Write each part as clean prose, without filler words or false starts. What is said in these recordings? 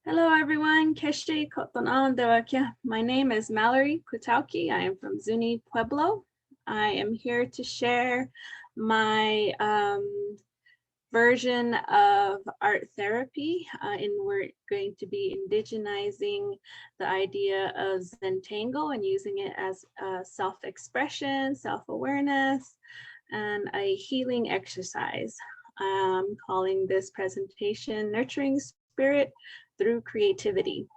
Hello everyone, Keshe Kotonan Dewakia. My name is Mallory Kutauki. I am from Zuni Pueblo. I am here to share my version of art therapy, and we're going to be indigenizing the idea of Zentangle and using it as self-expression, self-awareness, and a healing exercise. I'm calling this presentation Nurturing Spirit through Creativity.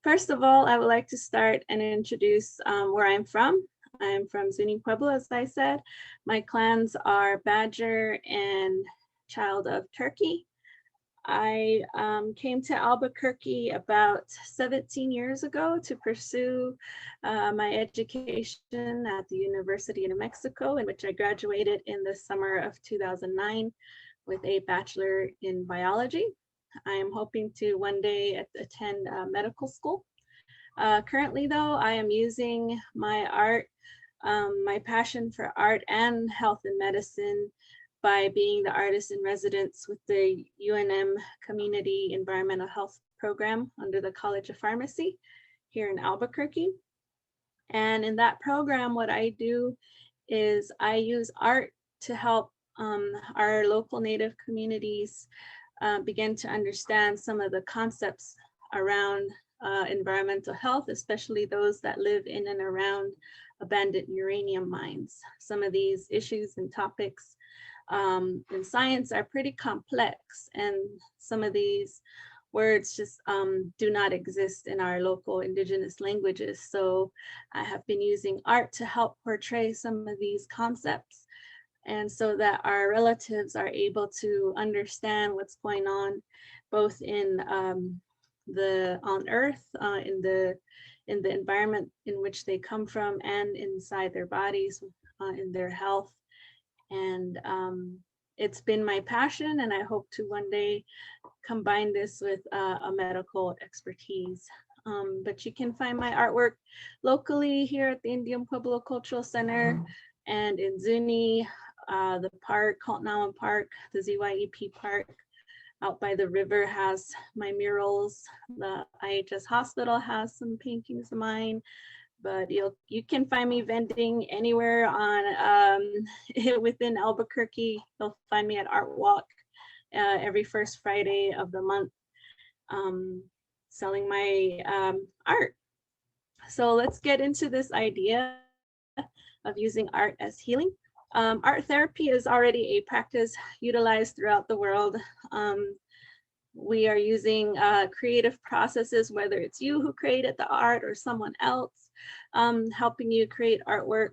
First of all, I would like to start and introduce where I'm from. I'm from Zuni Pueblo, as I said. My clans are Badger and Child of Turkey. I came to Albuquerque about 17 years ago to pursue my education at the University of New Mexico, in which I graduated in the summer of 2009 with a bachelor in biology. I am hoping to one day attend medical school. Currently though, I am using my art, my passion for art and health and medicine by being the artist in residence with the UNM Community Environmental Health Program under the College of Pharmacy here in Albuquerque. And in that program, what I do is I use art to help our local Native communities begin to understand some of the concepts around environmental health, especially those that live in and around abandoned uranium mines. Some of these issues and topics in science are pretty complex, and some of these words just do not exist in our local indigenous languages. So I have been using art to help portray some of these concepts, and so that our relatives are able to understand what's going on both in on Earth, in the environment in which they come from, and inside their bodies, in their health. And it's been my passion, and I hope to one day combine this with a medical expertise. But you can find my artwork locally here at the Indian Pueblo Cultural Center and in Zuni, the park, Kaltnawan Park, the ZYEP Park out by the river has my murals. The IHS Hospital has some paintings of mine, but you can find me vending anywhere on within Albuquerque. You'll find me at Art Walk every first Friday of the month, selling my art. So let's get into this idea of using art as healing. Art therapy is already a practice utilized throughout the world. We are using creative processes, whether it's you who created the art or someone else helping you create artwork.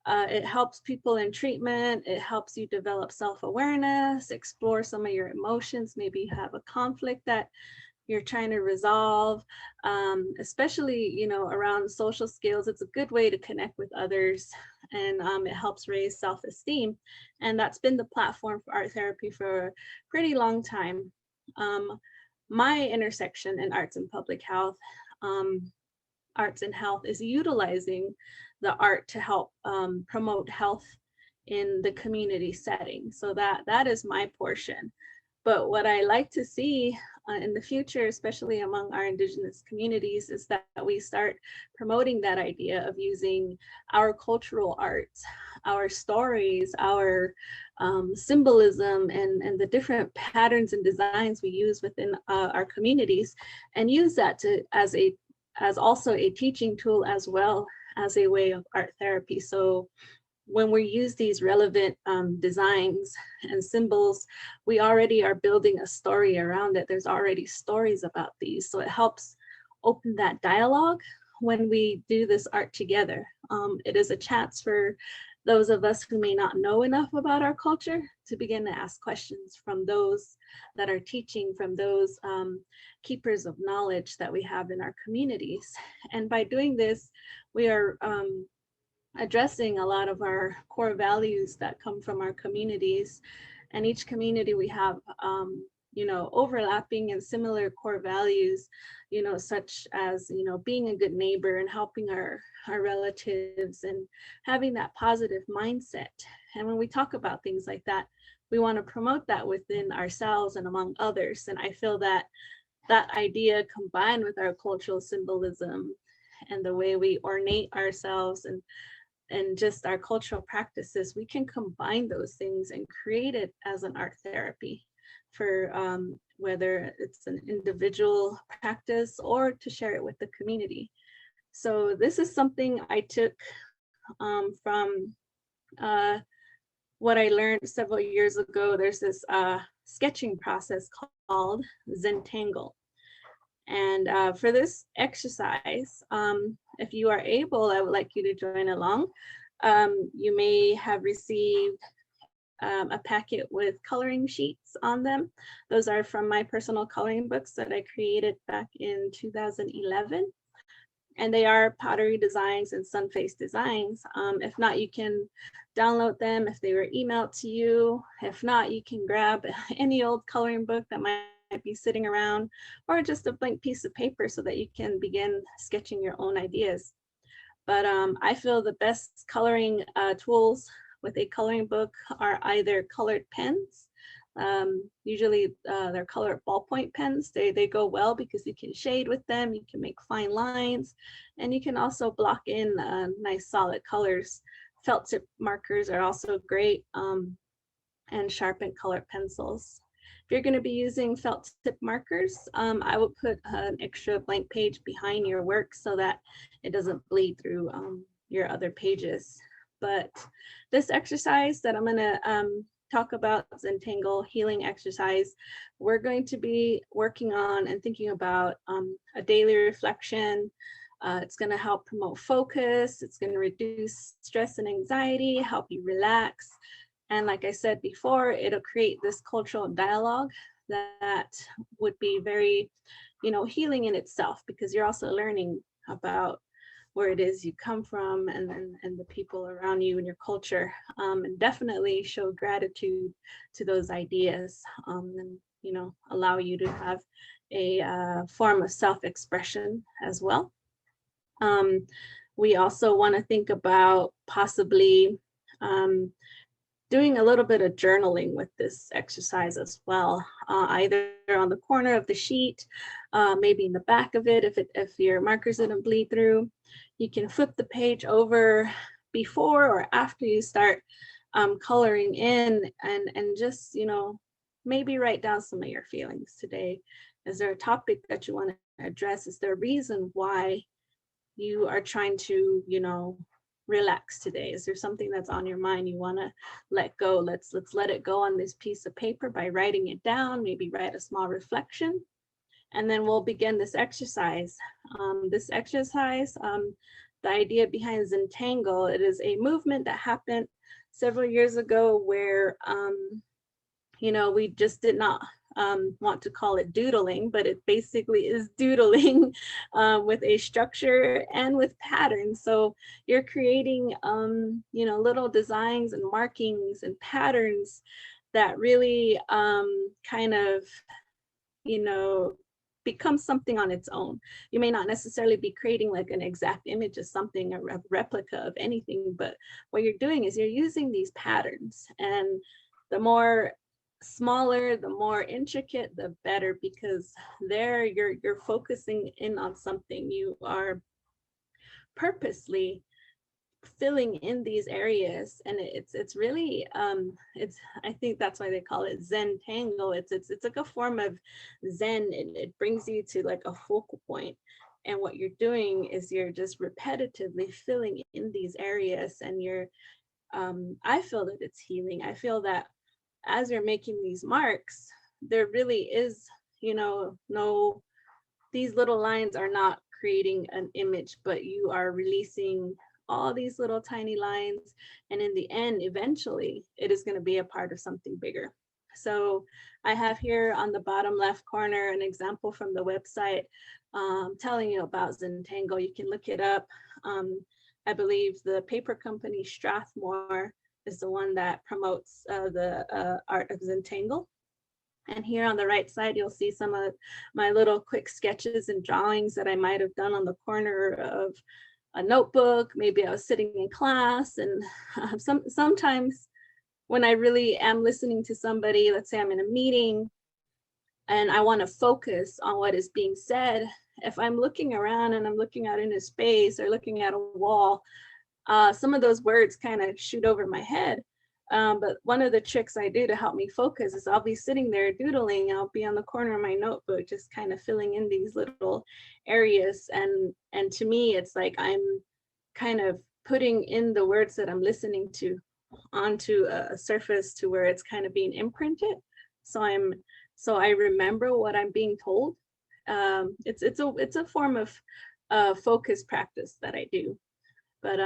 It helps people in treatment. It helps you develop self-awareness, explore some of your emotions. Maybe you have a conflict that you're trying to resolve, especially, around social skills. It's a good way to connect with others, and it helps raise self-esteem. And that's been the platform for art therapy for a pretty long time. My intersection in arts and public health, arts and health, is utilizing the art to help promote health in the community setting. So that is my portion. But what I like to see in the future, especially among our indigenous communities, is that we start promoting that idea of using our cultural arts, our stories, our symbolism, and the different patterns and designs we use within our communities, and use that as also a teaching tool, as well as a way of art therapy. So when we use these relevant designs and symbols, we already are building a story around it. There's already stories about these. So it helps open that dialogue when we do this art together. It is a chance for those of us who may not know enough about our culture to begin to ask questions from those that are teaching, from those keepers of knowledge that we have in our communities. And by doing this, we are addressing a lot of our core values that come from our communities. And each community we have, overlapping and similar core values, such as, being a good neighbor and helping our relatives and having that positive mindset. And when we talk about things like that, we want to promote that within ourselves and among others. And I feel that that idea combined with our cultural symbolism and the way we ornate ourselves and just our cultural practices, we can combine those things and create it as an art therapy for whether it's an individual practice or to share it with the community. So this is something I took from what I learned several years ago. There's this sketching process called Zentangle. And for this exercise, if you are able, I would like you to join along. You may have received a packet with coloring sheets on them. Those are from my personal coloring books that I created back in 2011. And they are pottery designs and sun face designs. If not, you can download them if they were emailed to you. If not, you can grab any old coloring book that might be sitting around, or just a blank piece of paper so that you can begin sketching your own ideas. But I feel the best coloring tools with a coloring book are either colored pens. Usually they're colored ballpoint pens. They go well because you can shade with them, you can make fine lines, and you can also block in nice solid colors. Felt tip markers are also great, and sharpened colored pencils. If you're going to be using felt tip markers, I would put an extra blank page behind your work so that it doesn't bleed through your other pages. But this exercise that I'm going to talk about, Zentangle healing exercise, we're going to be working on and thinking about a daily reflection. It's going to help promote focus. It's going to reduce stress and anxiety, help you relax. And like I said before, it'll create this cultural dialogue that would be very, healing in itself, because you're also learning about where it is you come from and the people around you and your culture, and definitely show gratitude to those ideas, and allow you to have a form of self-expression as well. We also want to think about possibly doing a little bit of journaling with this exercise as well, either on the corner of the sheet, maybe in the back of it, if your markers didn't bleed through. You can flip the page over before or after you start coloring in, and just, maybe write down some of your feelings today. Is there a topic that you want to address? Is there a reason why you are trying to, relax today? Is there something that's on your mind you want to let go? Let's let it go on this piece of paper by writing it down. Maybe write a small reflection, and then we'll begin this exercise. The idea behind Zentangle, it is a movement that happened several years ago where we just did not want to call it doodling, but it basically is doodling with a structure and with patterns. So you're creating, little designs and markings and patterns that really kind of, become something on its own. You may not necessarily be creating like an exact image of something, a replica of anything, but what you're doing is you're using these patterns, and the more smaller, the more intricate, the better, because there you're focusing in on something. You are purposely filling in these areas, and it's really I think that's why they call it Zentangle. It's like a form of Zen. It brings you to like a focal point, and what you're doing is you're just repetitively filling in these areas, and you're I feel that it's healing. I feel that as you're making these marks, there really is, no, these little lines are not creating an image, but you are releasing all these little tiny lines. And in the end, eventually, it is going to be a part of something bigger. So I have here on the bottom left corner an example from the website telling you about Zentangle. You can look it up. I believe the paper company Strathmore is the one that promotes the art of Zentangle. And here on the right side, you'll see some of my little quick sketches and drawings that I might have done on the corner of a notebook. Maybe I was sitting in class, and sometimes when I really am listening to somebody, let's say I'm in a meeting, and I want to focus on what is being said, if I'm looking around and I'm looking out into space or looking at a wall, some of those words kind of shoot over my head. But one of the tricks I do to help me focus is I'll be sitting there doodling. I'll be on the corner of my notebook, just kind of filling in these little areas. And to me, it's like I'm kind of putting in the words that I'm listening to onto a surface to where it's kind of being imprinted. So I remember what I'm being told. It's a form of focus practice that I do. But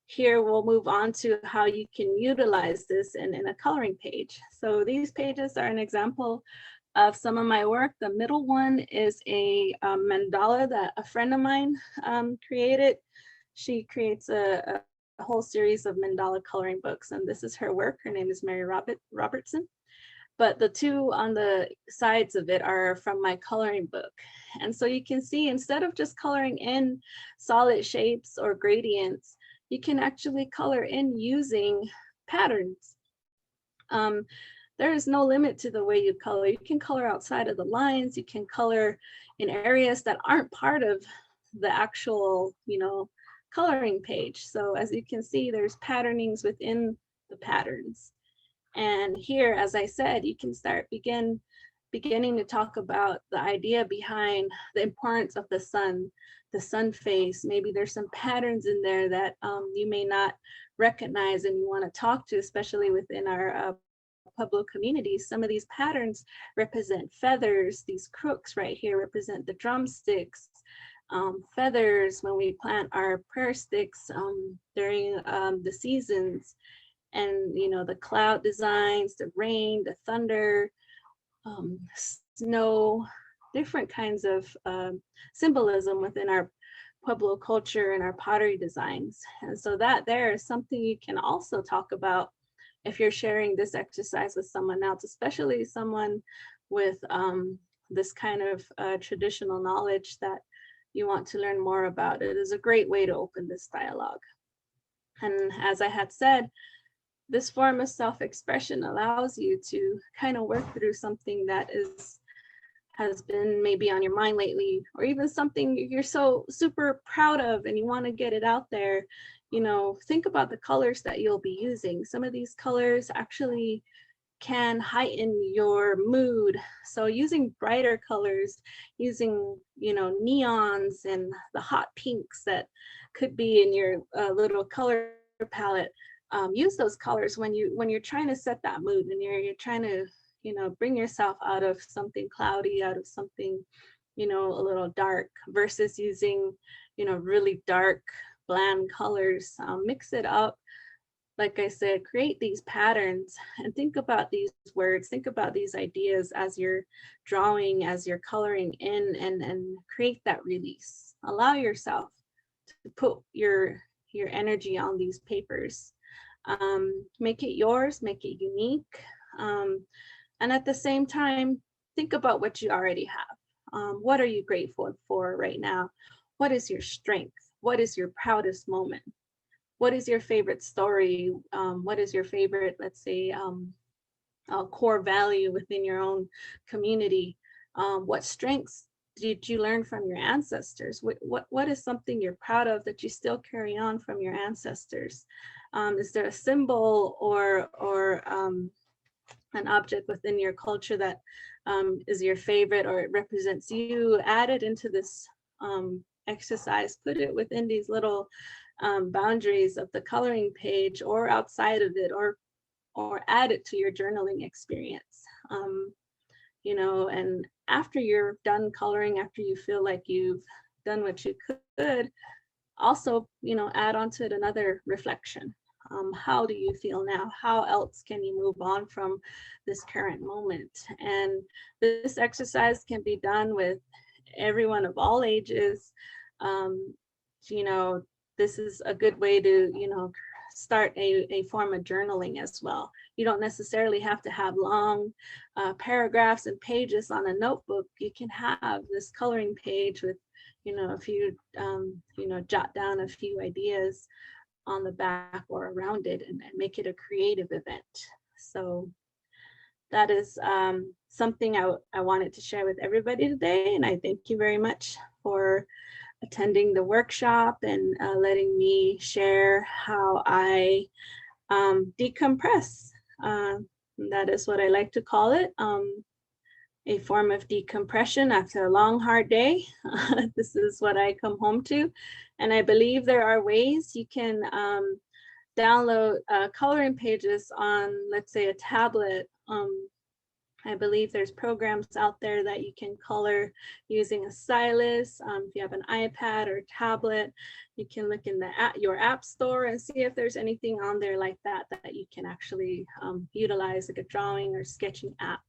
here we'll move on to how you can utilize this in a coloring page. So these pages are an example of some of my work. The middle one is a mandala that a friend of mine created. She creates a whole series of mandala coloring books, and this is her work. Her name is Mary Robertson. But the two on the sides of it are from my coloring book. And so you can see, instead of just coloring in solid shapes or gradients, you can actually color in using patterns. There is no limit to the way you color. You can color outside of the lines. You can color in areas that aren't part of the actual, coloring page. So as you can see, there's patternings within the patterns. And here, as I said, you can start beginning to talk about the idea behind the importance of the sun face. Maybe there's some patterns in there that you may not recognize and you want to talk to, especially within our Pueblo communities. Some of these patterns represent feathers. These crooks right here represent the drumsticks. Feathers when we plant our prayer sticks during the seasons. And the cloud designs, the rain, the thunder, snow, different kinds of symbolism within our Pueblo culture and our pottery designs. And so that there is something you can also talk about if you're sharing this exercise with someone else, especially someone with this kind of traditional knowledge that you want to learn more about. It is a great way to open this dialogue. And as I had said, this form of self-expression allows you to kind of work through something that has been maybe on your mind lately, or even something you're so super proud of and you want to get it out there. Think about the colors that you'll be using. Some of these colors actually can heighten your mood. So using brighter colors, using neons and the hot pinks that could be in your little color palette. Use those colors when you're trying to set that mood, and you're trying to bring yourself out of something cloudy, out of something a little dark, versus using really dark bland colors. Mix it up, like I said, create these patterns and think about these words, think about these ideas as you're drawing, as you're coloring in, and create that release. Allow yourself to put your energy on these papers. Make it yours, make it unique. And at the same time, think about what you already have. What are you grateful for right now? What is your strength? What is your proudest moment? What is your favorite story? What is your favorite, let's say, core value within your own community? What strengths did you learn from your ancestors? What is something you're proud of that you still carry on from your ancestors? Is there a symbol or an object within your culture that is your favorite, or it represents you? Add it into this exercise. Put it within these little boundaries of the coloring page, or outside of it, or add it to your journaling experience. And after you're done coloring, after you feel like you've done what you could, also, add on to it another reflection. How do you feel now? How else can you move on from this current moment? And this exercise can be done with everyone of all ages. This is a good way to, start a form of journaling as well. You don't necessarily have to have long paragraphs and pages on a notebook. You can have this coloring page with, a few, jot down a few ideas on the back or around it, and make it a creative event. So that is something I wanted to share with everybody today. And I thank you very much for attending the workshop and letting me share how I decompress. That is what I like to call it, a form of decompression after a long, hard day. This is what I come home to. And I believe there are ways you can download coloring pages on, let's say, a tablet. I believe there's programs out there that you can color using a stylus. If you have an iPad or tablet, you can look in your app store and see if there's anything on there like that that you can actually utilize, like a drawing or sketching app.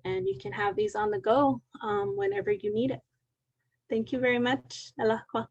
And you can have these on the go whenever you need it. Thank you very much. Alahqa.